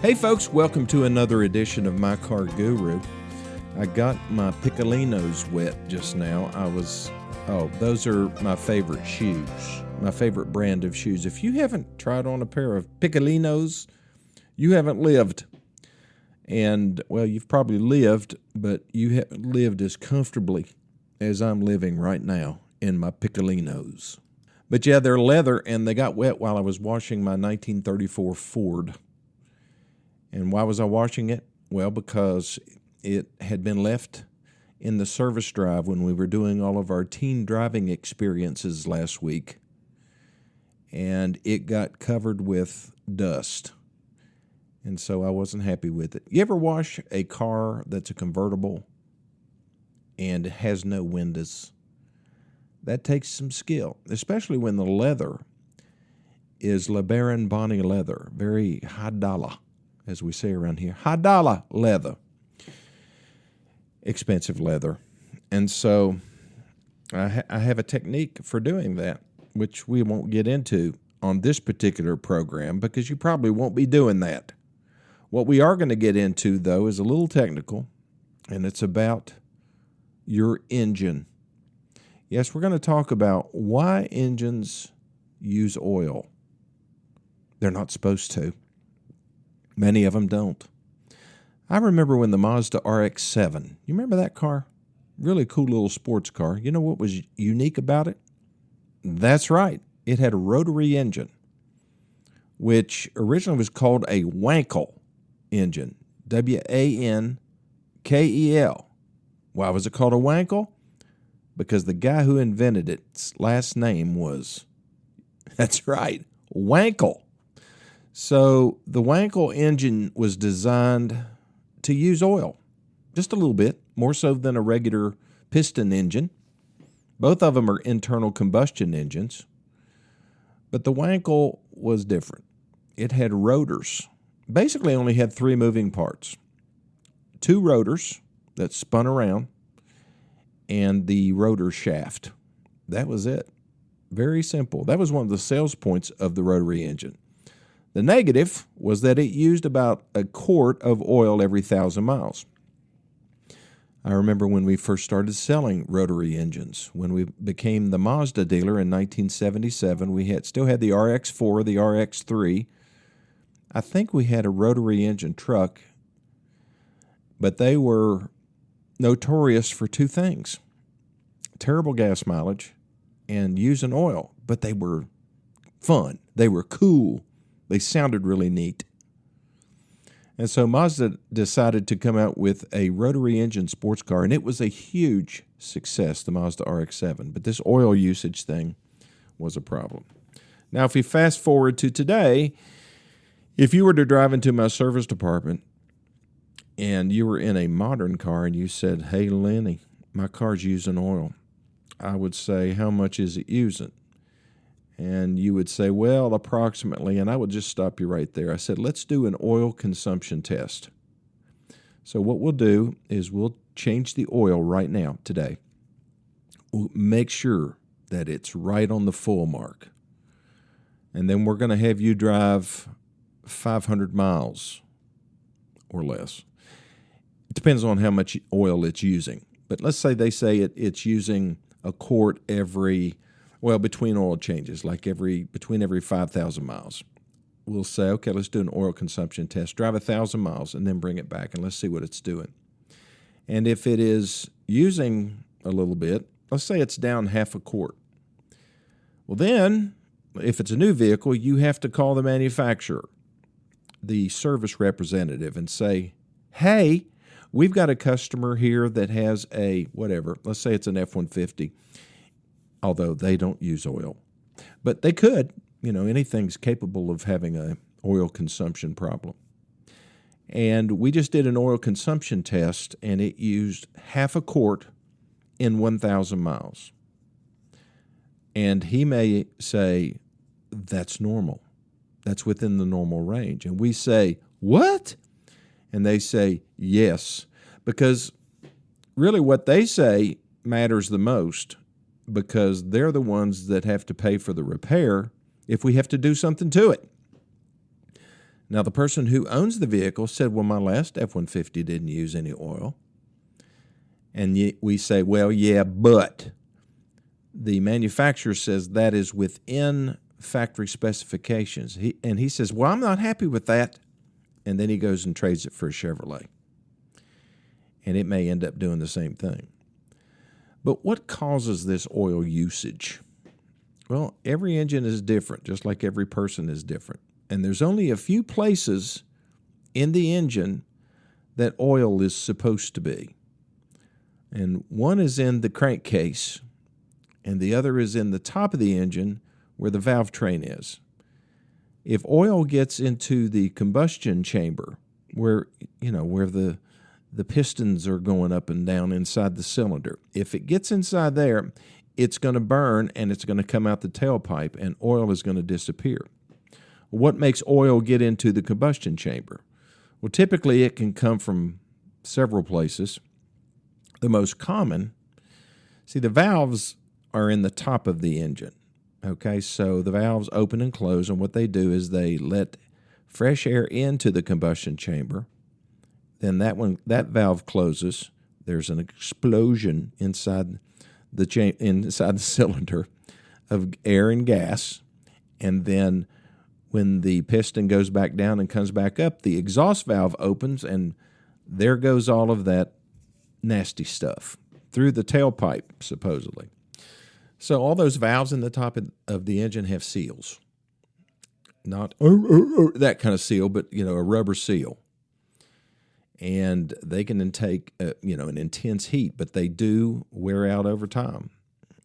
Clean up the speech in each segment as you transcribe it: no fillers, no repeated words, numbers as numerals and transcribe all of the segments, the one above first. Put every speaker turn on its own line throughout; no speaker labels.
Hey folks, welcome to another edition of My Car Guru. I got my Piccolinos wet just now. Those are my favorite shoes, my favorite brand of shoes. If you haven't tried on a pair of Piccolinos, you haven't lived. And, well, you've probably lived, but you haven't lived as comfortably as I'm living right now in my Piccolinos. But yeah, they're leather, and they got wet while I was washing my 1934 Ford. And why was I washing it? Well, because it had been left in the service drive when we were doing all of our teen driving experiences last week. And it got covered with dust. And so I wasn't happy with it. You ever wash a car that's a convertible and has no windows? That takes some skill, especially when the leather is LeBaron Bonney leather, very high dollar, as we say around here. High dollar leather. Expensive leather. And so I have a technique for doing that, which we won't get into on this particular program because you probably won't be doing that. What we are going to get into, though, is a little technical, and it's about your engine. Yes, we're going to talk about why engines use oil. They're not supposed to. Many of them don't. I remember when the Mazda RX-7, you remember that car? Really cool little sports car. You know what was unique about it? That's right. It had a rotary engine, which originally was called a Wankel engine. Wankel. Why was it called a Wankel? Because the guy who invented its last name was, that's right, Wankel. So the Wankel engine was designed to use oil, just a little bit, more so than a regular piston engine. Both of them are internal combustion engines, but the Wankel was different. It had rotors. Basically only had three moving parts. Two rotors that spun around and the rotor shaft. That was it. Very simple. That was one of the sales points of the rotary engine. The negative was that it used about a quart of oil every 1,000 miles. I remember when we first started selling rotary engines. When we became the Mazda dealer in 1977, we still had the RX-4, the RX-3. I think we had a rotary engine truck, but they were notorious for two things: terrible gas mileage and using oil. But they were fun. They were cool. They sounded really neat. And so Mazda decided to come out with a rotary engine sports car, and it was a huge success, the Mazda RX-7. But this oil usage thing was a problem. Now, if we fast forward to today, if you were to drive into my service department and you were in a modern car and you said, "Hey, Lenny, my car's using oil," I would say, "How much is it using?" And you would say, "Well, approximately," and I would just stop you right there. I said, "Let's do an oil consumption test." So what we'll do is we'll change the oil right now, today. We'll make sure that it's right on the full mark. And then we're going to have you drive 500 miles or less. It depends on how much oil it's using. But let's say it's using a quart between oil changes, like between every 5,000 miles. We'll say, okay, let's do an oil consumption test. Drive 1,000 miles and then bring it back, and let's see what it's doing. And if it is using a little bit, let's say it's down half a quart. Well, then, if it's a new vehicle, you have to call the manufacturer, the service representative, and say, "Hey, we've got a customer here that has a whatever. Let's say it's an F-150. Although they don't use oil. But they could. Anything's capable of having an oil consumption problem. And we just did an oil consumption test, and it used half a quart in 1,000 miles. And he may say, "That's normal. That's within the normal range." And we say, "What?" And they say, "Yes." Because really what they say matters the most, because they're the ones that have to pay for the repair if we have to do something to it. Now, the person who owns the vehicle said, well, my last F-150 didn't use any oil. And we say, well, yeah, but the manufacturer says that is within factory specifications. He says, well, I'm not happy with that. And then he goes and trades it for a Chevrolet. And it may end up doing the same thing. But what causes this oil usage? Well, every engine is different, just like every person is different. And there's only a few places in the engine that oil is supposed to be. And one is in the crankcase, and the other is in the top of the engine where the valve train is. If oil gets into the combustion chamber, where the pistons are going up and down inside the cylinder, if it gets inside there, it's going to burn and it's going to come out the tailpipe, and oil is going to disappear. What makes oil get into the combustion chamber? Well, typically it can come from several places. The most common, the valves are in the top of the engine. Okay, so the valves open and close, and what they do is they let fresh air into the combustion chamber. Then that valve closes. There's an explosion inside the cylinder of air and gas, and then when the piston goes back down and comes back up, the exhaust valve opens, and there goes all of that nasty stuff through the tailpipe, supposedly. So all those valves in the top of the engine have seals. Not that kind of seal, but a rubber seal. And they can take an intense heat, but they do wear out over time,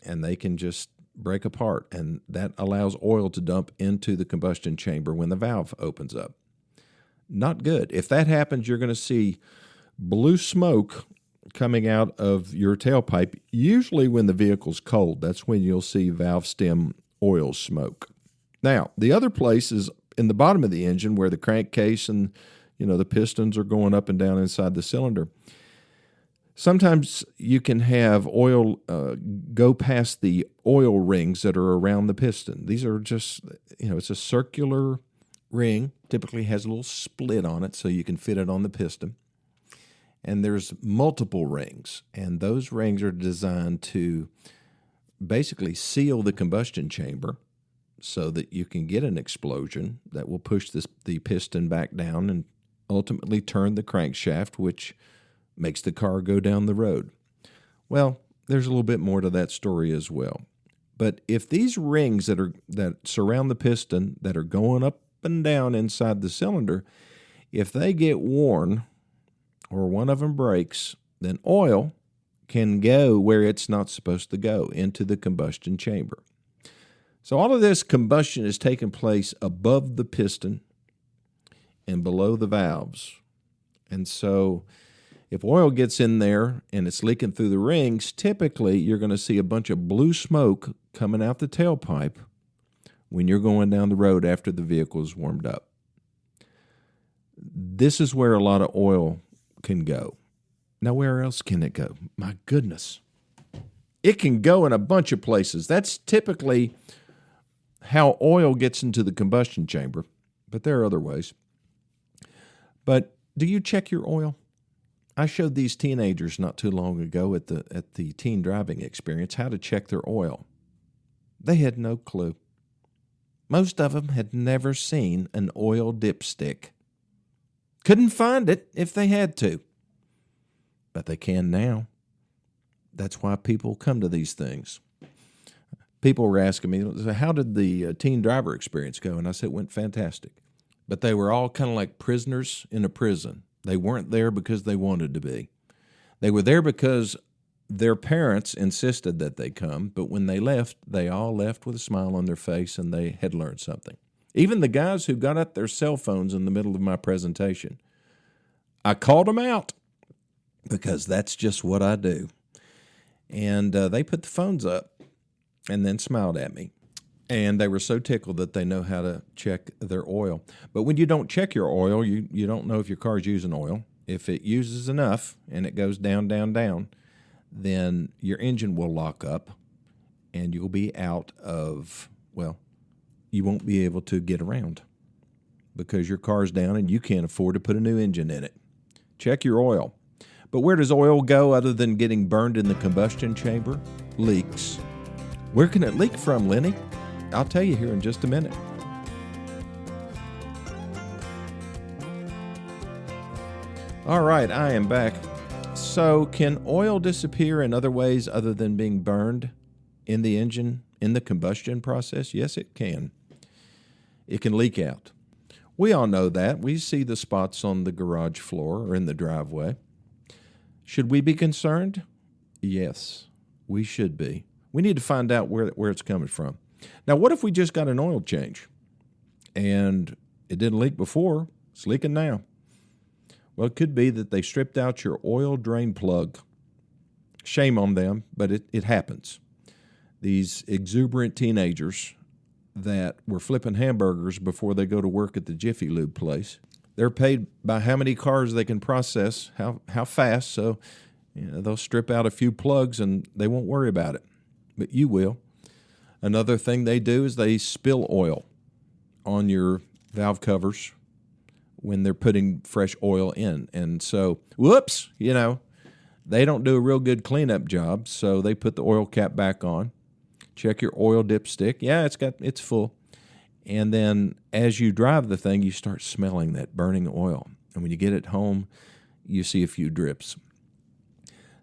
and they can just break apart, and that allows oil to dump into the combustion chamber when the valve opens up. Not good. If that happens, you're going to see blue smoke coming out of your tailpipe. Usually when the vehicle's cold, that's when you'll see valve stem oil smoke. Now, the other place is in the bottom of the engine where the crankcase and the pistons are going up and down inside the cylinder. Sometimes you can have oil go past the oil rings that are around the piston. These are just, it's a circular ring, typically has a little split on it so you can fit it on the piston. And there's multiple rings, and those rings are designed to basically seal the combustion chamber so that you can get an explosion that will push the piston back down and ultimately turn the crankshaft, which makes the car go down the road. Well, there's a little bit more to that story as well. But if these rings that surround the piston that are going up and down inside the cylinder, if they get worn or one of them breaks, then oil can go where it's not supposed to go, into the combustion chamber. So all of this combustion is taking place above the piston and below the valves. And so if oil gets in there and it's leaking through the rings, typically you're going to see a bunch of blue smoke coming out the tailpipe when you're going down the road after the vehicle is warmed up. This is where a lot of oil can go. Now, where else can it go? My goodness. It can go in a bunch of places. That's typically how oil gets into the combustion chamber, but there are other ways. But do you check your oil? I showed these teenagers not too long ago at the teen driving experience how to check their oil. They had no clue. Most of them had never seen an oil dipstick. Couldn't find it if they had to. But they can now. That's why people come to these things. People were asking me, how did the teen driver experience go? And I said, it went fantastic. But they were all kind of like prisoners in a prison. They weren't there because they wanted to be. They were there because their parents insisted that they come, but when they left, they all left with a smile on their face and they had learned something. Even the guys who got out their cell phones in the middle of my presentation, I called them out because that's just what I do. And they put the phones up and then smiled at me. And they were so tickled that they know how to check their oil. But when you don't check your oil, you don't know if your car's using oil. If it uses enough and it goes down, down, down, then your engine will lock up and you'll be out of, well, you won't be able to get around. because your car's down and you can't afford to put a new engine in it. Check your oil. But where does oil go other than getting burned in the combustion chamber? Leaks. Where can it leak from, Lenny? I'll tell you here in just a minute. All right, I am back. So, can oil disappear in other ways other than being burned in the engine, in the combustion process? Yes, it can. It can leak out. We all know that. We see the spots on the garage floor or in the driveway. Should we be concerned? Yes, we should be. We need to find out where it's coming from. Now, what if we just got an oil change and it didn't leak before, it's leaking now? Well, it could be that they stripped out your oil drain plug. Shame on them, but it happens. These exuberant teenagers that were flipping hamburgers before they go to work at the Jiffy Lube place, they're paid by how many cars they can process, how fast, so they'll strip out a few plugs and they won't worry about it, but you will. Another thing they do is they spill oil on your valve covers when they're putting fresh oil in. And so, whoops, they don't do a real good cleanup job, so they put the oil cap back on. Check your oil dipstick. Yeah, it's full. And then as you drive the thing, you start smelling that burning oil. And when you get it home, you see a few drips.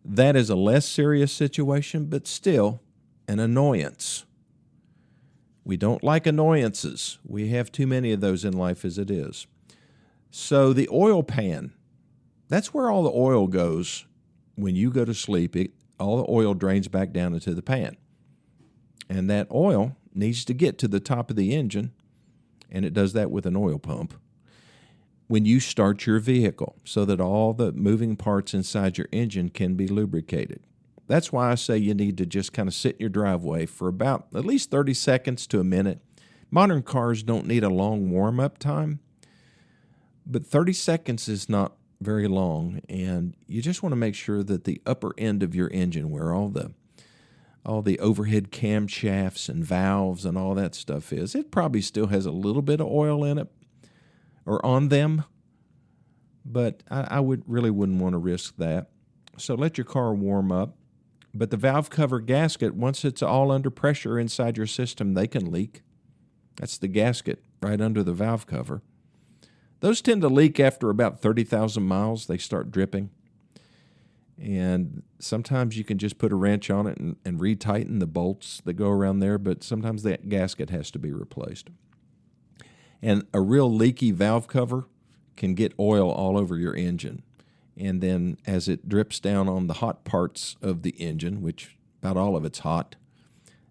That is a less serious situation, but still an annoyance. We don't like annoyances. We have too many of those in life as it is. So the oil pan, that's where all the oil goes when you go to sleep. All the oil drains back down into the pan. And that oil needs to get to the top of the engine, and it does that with an oil pump, when you start your vehicle so that all the moving parts inside your engine can be lubricated. That's why I say you need to just kind of sit in your driveway for about at least 30 seconds to a minute. Modern cars don't need a long warm-up time, but 30 seconds is not very long, and you just want to make sure that the upper end of your engine, where all the overhead camshafts and valves and all that stuff is, it probably still has a little bit of oil in it or on them, but I wouldn't want to risk that. So let your car warm up. But the valve cover gasket, once it's all under pressure inside your system, they can leak. That's the gasket right under the valve cover. Those tend to leak after about 30,000 miles. They start dripping. And sometimes you can just put a wrench on it and retighten the bolts that go around there, but sometimes that gasket has to be replaced. And a real leaky valve cover can get oil all over your engine. And then as it drips down on the hot parts of the engine, which about all of it's hot,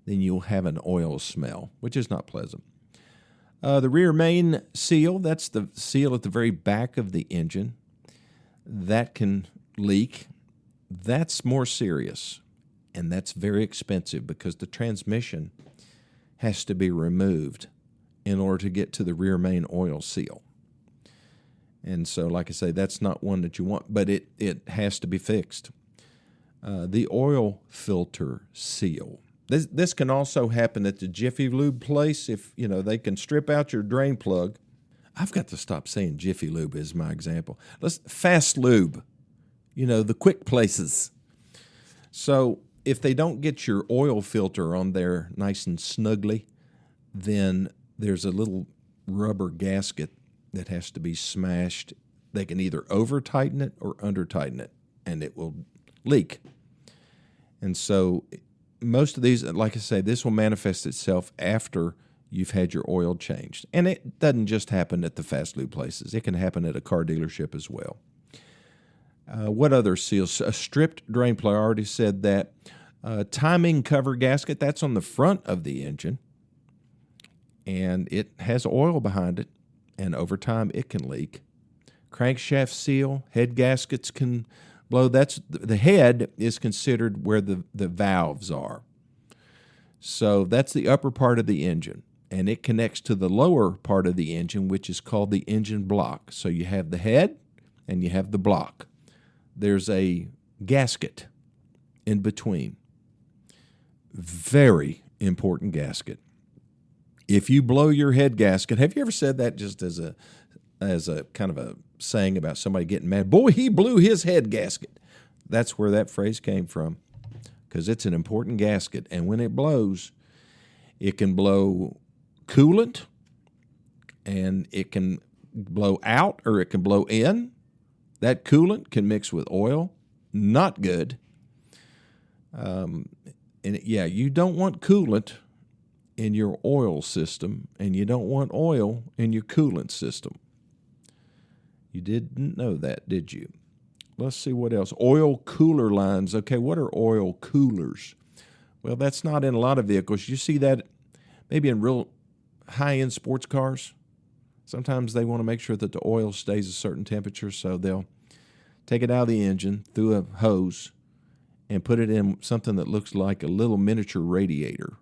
then you'll have an oil smell, which is not pleasant. The rear main seal, that's the seal at the very back of the engine, that can leak. That's more serious, and that's very expensive because the transmission has to be removed in order to get to the rear main oil seal. And so, like I say, that's not one that you want, but it has to be fixed. The oil filter seal. This can also happen at the Jiffy Lube place if, they can strip out your drain plug. I've got to stop saying Jiffy Lube as my example. Fast Lube, the quick places. So if they don't get your oil filter on there nice and snugly, then there's a little rubber gasket that has to be smashed. They can either over-tighten it or under-tighten it, and it will leak. And so most of these, like I say, this will manifest itself after you've had your oil changed. And it doesn't just happen at the fast lube places. It can happen at a car dealership as well. What other seals? A stripped drain plug, I already said that. Timing cover gasket, that's on the front of the engine. And it has oil behind it. And over time, it can leak. Crankshaft seal, head gaskets can blow. The head is considered where the valves are. So that's the upper part of the engine, and it connects to the lower part of the engine, which is called the engine block. So you have the head and you have the block. There's a gasket in between. Very important gasket. If you blow your head gasket, have you ever said that just as a kind of a saying about somebody getting mad? Boy, he blew his head gasket. That's where that phrase came from, because it's an important gasket. And when it blows, it can blow coolant, and it can blow out or it can blow in. That coolant can mix with oil. Not good. You don't want coolant in your oil system, and you don't want oil in your coolant system. You didn't know that, did you? Let's see what else. Oil cooler lines. Okay, what are oil coolers? Well, that's not in a lot of vehicles. You see that maybe in real high-end sports cars. Sometimes they want to make sure that the oil stays a certain temperature, so they'll take it out of the engine through a hose and put it in something that looks like a little miniature radiator,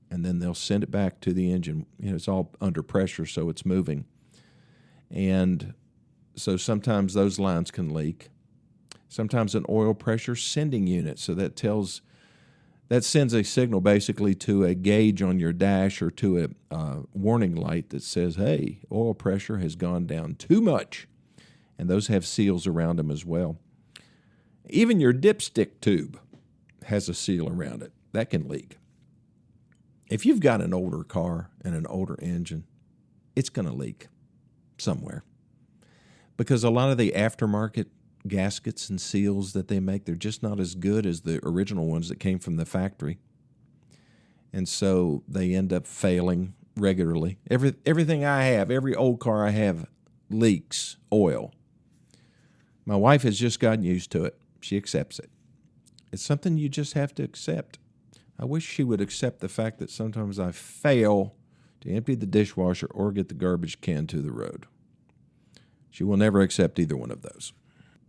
and then they'll send it back to the engine. It's all under pressure, so it's moving. And so sometimes those lines can leak. Sometimes an oil pressure sending unit, so that sends a signal basically to a gauge on your dash or to a warning light that says, hey, oil pressure has gone down too much. And those have seals around them as well. Even your dipstick tube has a seal around it. That can leak. If you've got an older car and an older engine, it's going to leak somewhere. Because a lot of the aftermarket gaskets and seals that they make, they're just not as good as the original ones that came from the factory. And so they end up failing regularly. Everything I have, every old car I have, leaks oil. My wife has just gotten used to it. She accepts it. It's something you just have to accept. I wish she would accept the fact that sometimes I fail to empty the dishwasher or get the garbage can to the road. She will never accept either one of those.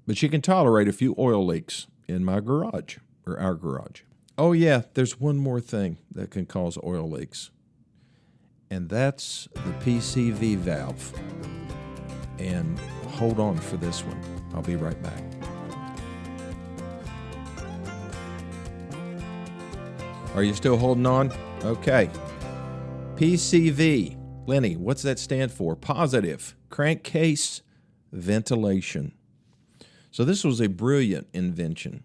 But she can tolerate a few oil leaks in my garage, or our garage. Oh yeah, there's one more thing that can cause oil leaks, and that's the PCV valve. And hold on for this one. I'll be right back. Are you still holding on? Okay. PCV. Lenny, what's that stand for? Positive crankcase ventilation. So this was a brilliant invention,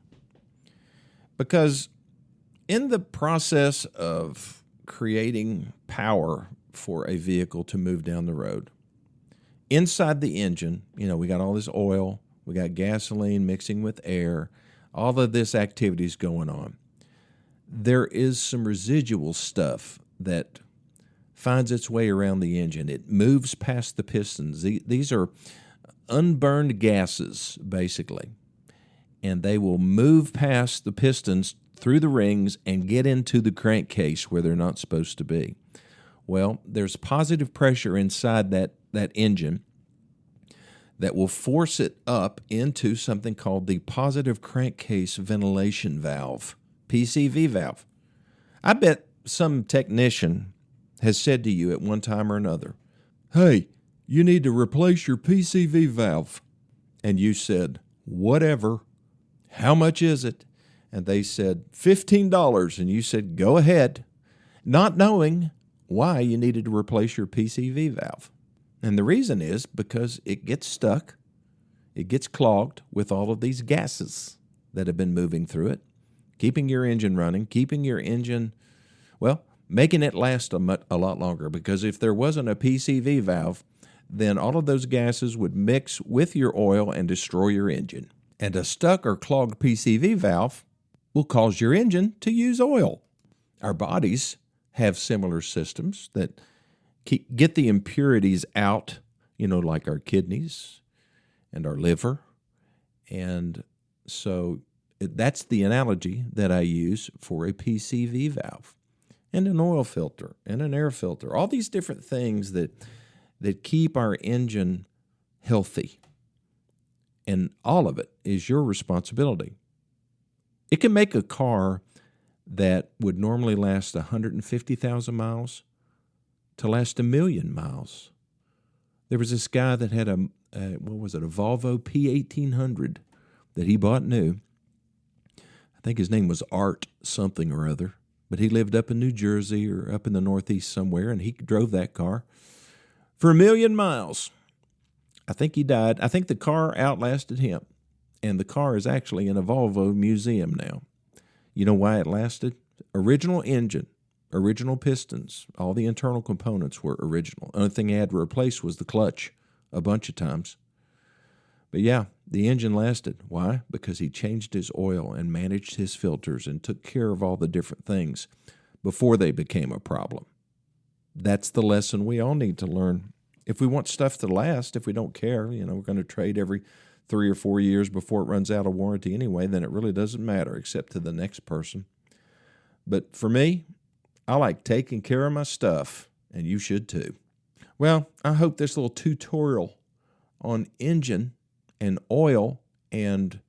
because in the process of creating power for a vehicle to move down the road, inside the engine, we got all this oil, we got gasoline mixing with air, all of this activity's going on. There is some residual stuff that finds its way around the engine. It moves past the pistons. These are unburned gases, basically, and they will move past the pistons through the rings and get into the crankcase where they're not supposed to be. Well, there's positive pressure inside that engine that will force it up into something called the positive crankcase ventilation valve, PCV valve. I bet some technician has said to you at one time or another, hey, you need to replace your PCV valve. And you said, whatever. How much is it? And they said, $15. And you said, go ahead, not knowing why you needed to replace your PCV valve. And the reason is because it gets stuck. It gets clogged with all of these gases that have been moving through it, keeping your engine running, keeping your engine, making it last a lot longer. Because if there wasn't a PCV valve, then all of those gases would mix with your oil and destroy your engine. And a stuck or clogged PCV valve will cause your engine to use oil. Our bodies have similar systems that get the impurities out, like our kidneys and our liver. And so that's the analogy that I use for a PCV valve and an oil filter and an air filter, all these different things that keep our engine healthy. And all of it is your responsibility. It can make a car that would normally last 150,000 miles to last 1,000,000 miles. There was this guy that had a Volvo P1800 that he bought new. I think his name was Art something or other, but he lived up in New Jersey or up in the Northeast somewhere, and he drove that car for 1 million miles. I think he died. I think the car outlasted him, and the car is actually in a Volvo museum now. You know why it lasted? Original engine, original pistons, all the internal components were original. The only thing he had to replace was the clutch a bunch of times. But yeah, the engine lasted. Why? Because he changed his oil and managed his filters and took care of all the different things before they became a problem. That's the lesson we all need to learn. If we want stuff to last, if we don't care, we're going to trade every 3 or 4 years before it runs out of warranty anyway, then it really doesn't matter except to the next person. But for me, I like taking care of my stuff, and you should too. Well, I hope this little tutorial on engine and oil and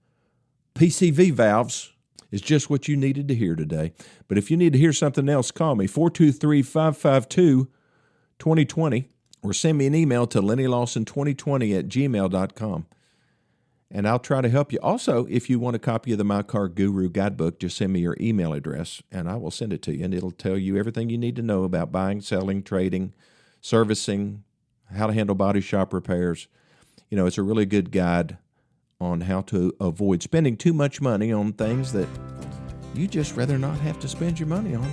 PCV valves is just what you needed to hear today. But if you need to hear something else, call me, 423-552-2020, or send me an email to lennylawson2020@gmail.com. And I'll try to help you. Also, if you want a copy of the My Car Guru guidebook, just send me your email address, and I will send it to you, and it'll tell you everything you need to know about buying, selling, trading, servicing, how to handle body shop repairs. It's a really good guide on how to avoid spending too much money on things that you just rather not have to spend your money on.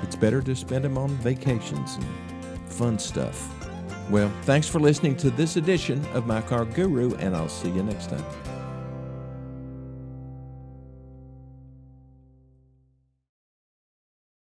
It's better to spend them on vacations and fun stuff. Well, thanks for listening to this edition of My Car Guru, and I'll see you next time.